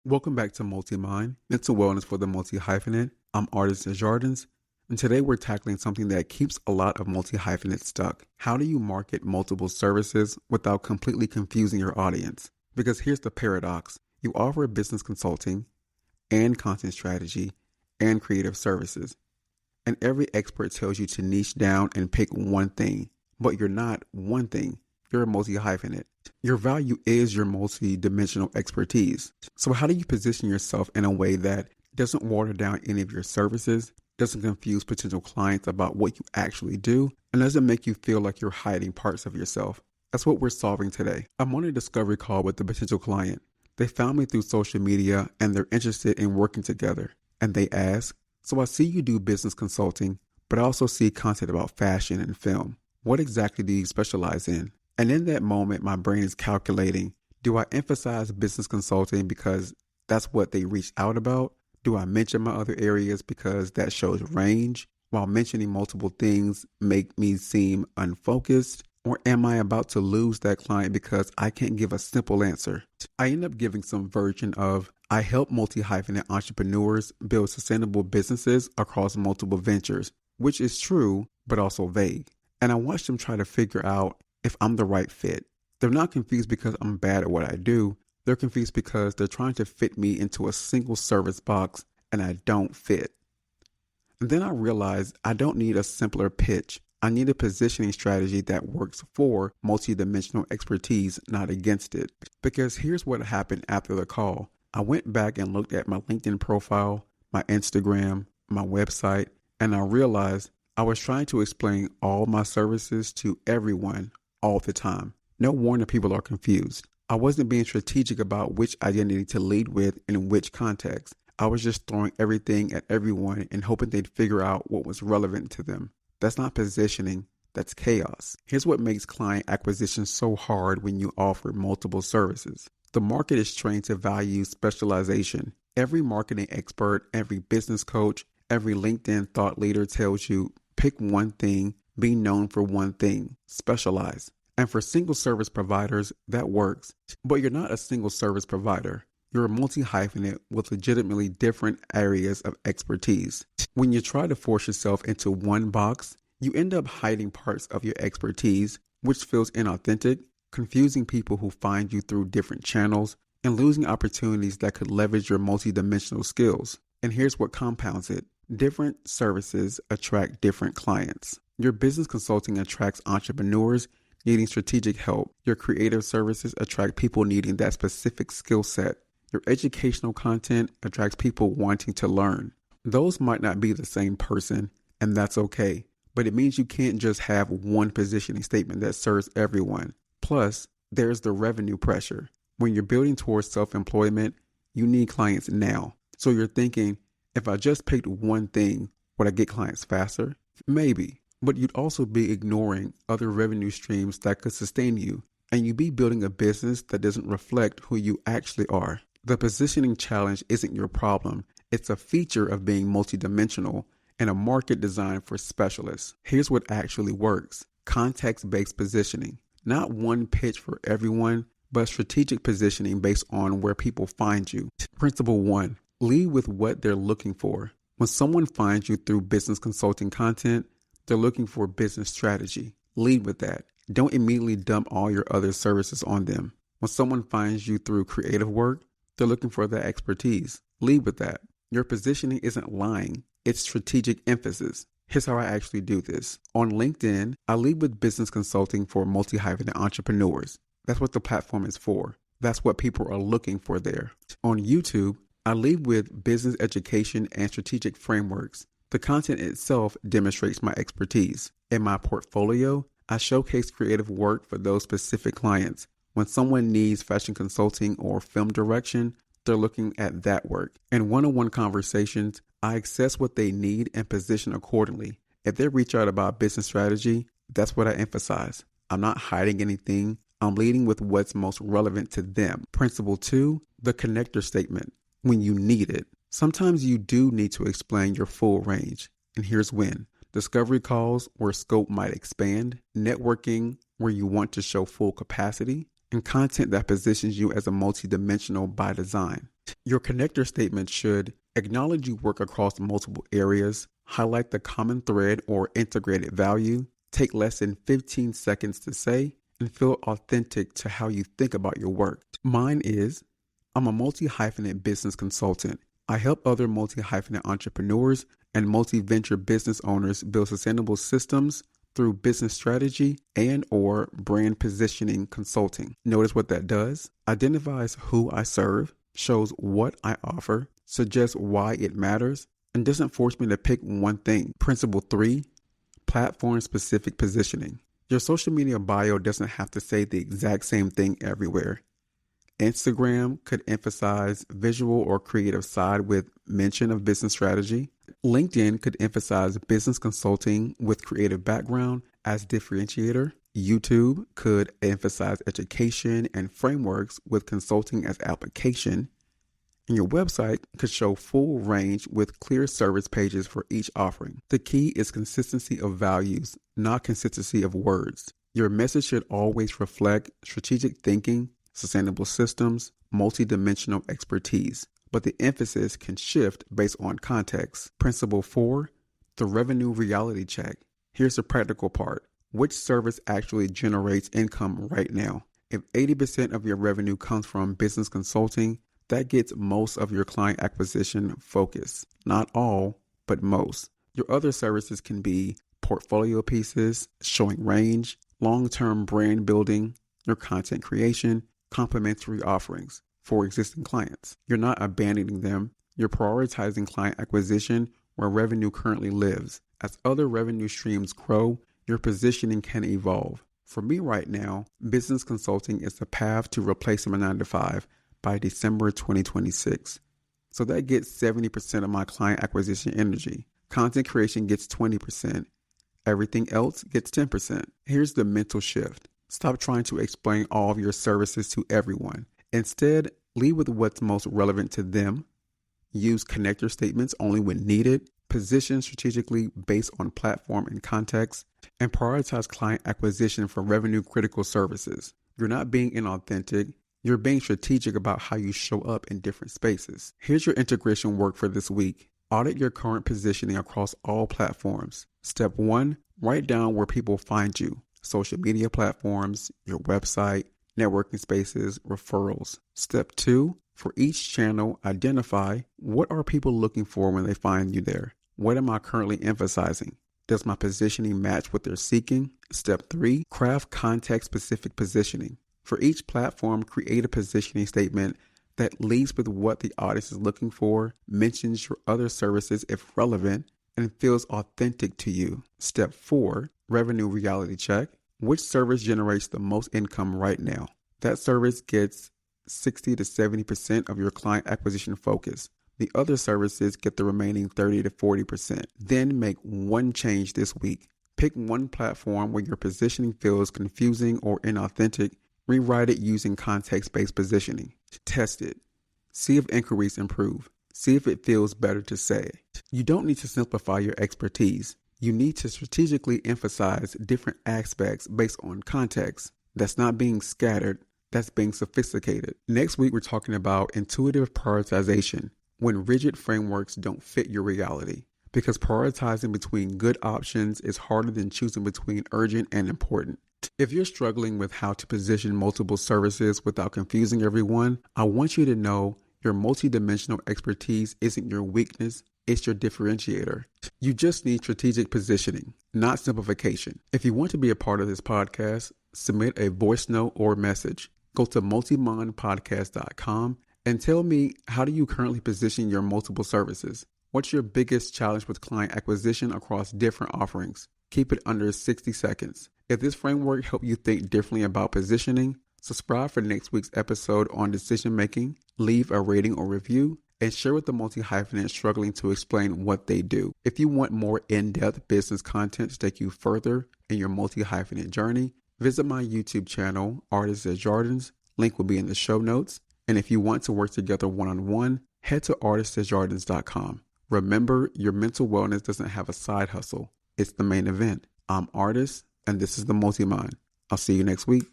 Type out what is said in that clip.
Welcome back to Multi-Mind, Mental Wellness for the Multi-Hyphenate. I'm Artis Desjardins, and today we're tackling something that keeps a lot of multi-hyphenates stuck. How do you market multiple services without completely confusing your audience? Because here's the paradox. You offer business consulting and content strategy and creative services, and every expert tells you to niche down and pick one thing, but you're not one thing. You're a multi-hyphenate. Your value is your multi-dimensional expertise. So how do you position yourself in a way that doesn't water down any of your services, doesn't confuse potential clients about what you actually do, and doesn't make you feel like you're hiding parts of yourself? That's what we're solving today. I'm on a discovery call with a potential client. They found me through social media and they're interested in working together. And they ask, so I see you do business consulting, but I also see content about fashion and film. What exactly do you specialize in? And in that moment, my brain is calculating, do I emphasize business consulting because that's what they reached out about? Do I mention my other areas because that shows range? While mentioning multiple things make me seem unfocused? Or am I about to lose that client because I can't give a simple answer? I end up giving some version of, I help multi-hyphenate entrepreneurs build sustainable businesses across multiple ventures, which is true, but also vague. And I watch them try to figure out if I'm the right fit. They're not confused because I'm bad at what I do. They're confused because they're trying to fit me into a single service box and I don't fit. And then I realized I don't need a simpler pitch. I need a positioning strategy that works for multidimensional expertise, not against it. Because here's what happened after the call. I went back and looked at my LinkedIn profile, my Instagram, my website, and I realized I was trying to explain all my services to everyone all the time. No wonder people are confused. I wasn't being strategic about which identity to lead with in which context. I was just throwing everything at everyone and hoping they'd figure out what was relevant to them. That's not positioning, that's chaos. Here's what makes client acquisition so hard when you offer multiple services. The market is trained to value specialization. Every marketing expert, every business coach, every LinkedIn thought leader tells you, pick one thing, be known for one thing, specialize. And for single service providers, that works. But you're not a single service provider. You're a multi-hyphenate with legitimately different areas of expertise. When you try to force yourself into one box, you end up hiding parts of your expertise, which feels inauthentic, confusing people who find you through different channels, and losing opportunities that could leverage your multidimensional skills. And here's what compounds it. Different services attract different clients. Your business consulting attracts entrepreneurs needing strategic help. Your creative services attract people needing that specific skill set. Your educational content attracts people wanting to learn. Those might not be the same person, and that's okay. But it means you can't just have one positioning statement that serves everyone. Plus, there's the revenue pressure. When you're building towards self-employment, you need clients now. So you're thinking, if I just picked one thing, would I get clients faster? Maybe. But you'd also be ignoring other revenue streams that could sustain you. And you'd be building a business that doesn't reflect who you actually are. The positioning challenge isn't your problem. It's a feature of being multidimensional and a market designed for specialists. Here's what actually works. Context-based positioning. Not one pitch for everyone, but strategic positioning based on where people find you. Principle 1. Lead with what they're looking for. When someone finds you through business consulting content, they're looking for business strategy. Lead with that. Don't immediately dump all your other services on them. When someone finds you through creative work, they're looking for that expertise. Lead with that. Your positioning isn't lying. It's strategic emphasis. Here's how I actually do this. On LinkedIn, I lead with business consulting for multi-hyphenate entrepreneurs. That's what the platform is for. That's what people are looking for there. On YouTube, I lead with business education and strategic frameworks. The content itself demonstrates my expertise. In my portfolio, I showcase creative work for those specific clients. When someone needs fashion consulting or film direction, they're looking at that work. In one-on-one conversations, I assess what they need and position accordingly. If they reach out about business strategy, that's what I emphasize. I'm not hiding anything. I'm leading with what's most relevant to them. Principle 2, the connector statement. When you need it. Sometimes you do need to explain your full range, and here's when. Discovery calls where scope might expand, networking where you want to show full capacity, and content that positions you as a multidimensional by design. Your connector statement should acknowledge you work across multiple areas, highlight the common thread or integrated value, take less than 15 seconds to say, and feel authentic to how you think about your work. Mine is, I'm a multi-hyphenate business consultant. I help other multi-hyphenate entrepreneurs and multi-venture business owners build sustainable systems through business strategy and or brand positioning consulting. Notice what that does. Identifies who I serve, shows what I offer, suggests why it matters, and doesn't force me to pick one thing. Principle 3, platform-specific positioning. Your social media bio doesn't have to say the exact same thing everywhere. Instagram could emphasize visual or creative side with mention of business strategy. LinkedIn could emphasize business consulting with creative background as differentiator. YouTube could emphasize education and frameworks with consulting as application. And your website could show full range with clear service pages for each offering. The key is consistency of values, not consistency of words. Your message should always reflect strategic thinking, sustainable systems, multidimensional expertise, but the emphasis can shift based on context. Principle 4, the revenue reality check. Here's the practical part. Which service actually generates income right now? If 80% of your revenue comes from business consulting, that gets most of your client acquisition focus. Not all, but most. Your other services can be portfolio pieces, showing range, long-term brand building, your content creation, complementary offerings for existing clients. You're not abandoning them. You're prioritizing client acquisition where revenue currently lives. As other revenue streams grow, your positioning can evolve. For me right now, business consulting is the path to replacing my 9-to-5 by December 2026. So that gets 70% of my client acquisition energy. Content creation gets 20%. Everything else gets 10%. Here's the mental shift. Stop trying to explain all of your services to everyone. Instead, lead with what's most relevant to them. Use connector statements only when needed. Position strategically based on platform and context. And prioritize client acquisition for revenue critical services. You're not being inauthentic. You're being strategic about how you show up in different spaces. Here's your integration work for this week. Audit your current positioning across all platforms. Step 1, write down where people find you. Social media platforms, your website, networking spaces, referrals. Step 2, for each channel, identify what are people looking for when they find you there. What am I currently emphasizing? Does my positioning match what they're seeking? Step 3, craft context-specific positioning. For each platform, create a positioning statement that leads with what the audience is looking for, mentions your other services if relevant, and feels authentic to you. Step 4, revenue reality check. Which service generates the most income right now? That service gets 60 to 70% of your client acquisition focus. The other services get the remaining 30 to 40%. Then make one change this week. Pick one platform where your positioning feels confusing or inauthentic. Rewrite it using context-based positioning. Test it. See if inquiries improve. See if it feels better to say. You don't need to simplify your expertise. You need to strategically emphasize different aspects based on context. That's not being scattered. That's being sophisticated. Next week, we're talking about intuitive prioritization when rigid frameworks don't fit your reality. Because prioritizing between good options is harder than choosing between urgent and important. If you're struggling with how to position multiple services without confusing everyone, I want you to know your multidimensional expertise isn't your weakness, it's your differentiator. You just need strategic positioning, not simplification. If you want to be a part of this podcast, submit a voice note or message. Go to multimindpodcast.com and tell me, how do you currently position your multiple services? What's your biggest challenge with client acquisition across different offerings? Keep it under 60 seconds. If this framework helped you think differently about positioning, subscribe for next week's episode on decision making, leave a rating or review, and share with the multi-hyphenate struggling to explain what they do. If you want more in-depth business content to take you further in your multi-hyphenate journey, visit my YouTube channel, Artis Desjardins. Link will be in the show notes. And if you want to work together one-on-one, head to artisdesjardins.com. Remember, your mental wellness doesn't have a side hustle. It's the main event. I'm Artis, and this is the Multi-Mind. I'll see you next week.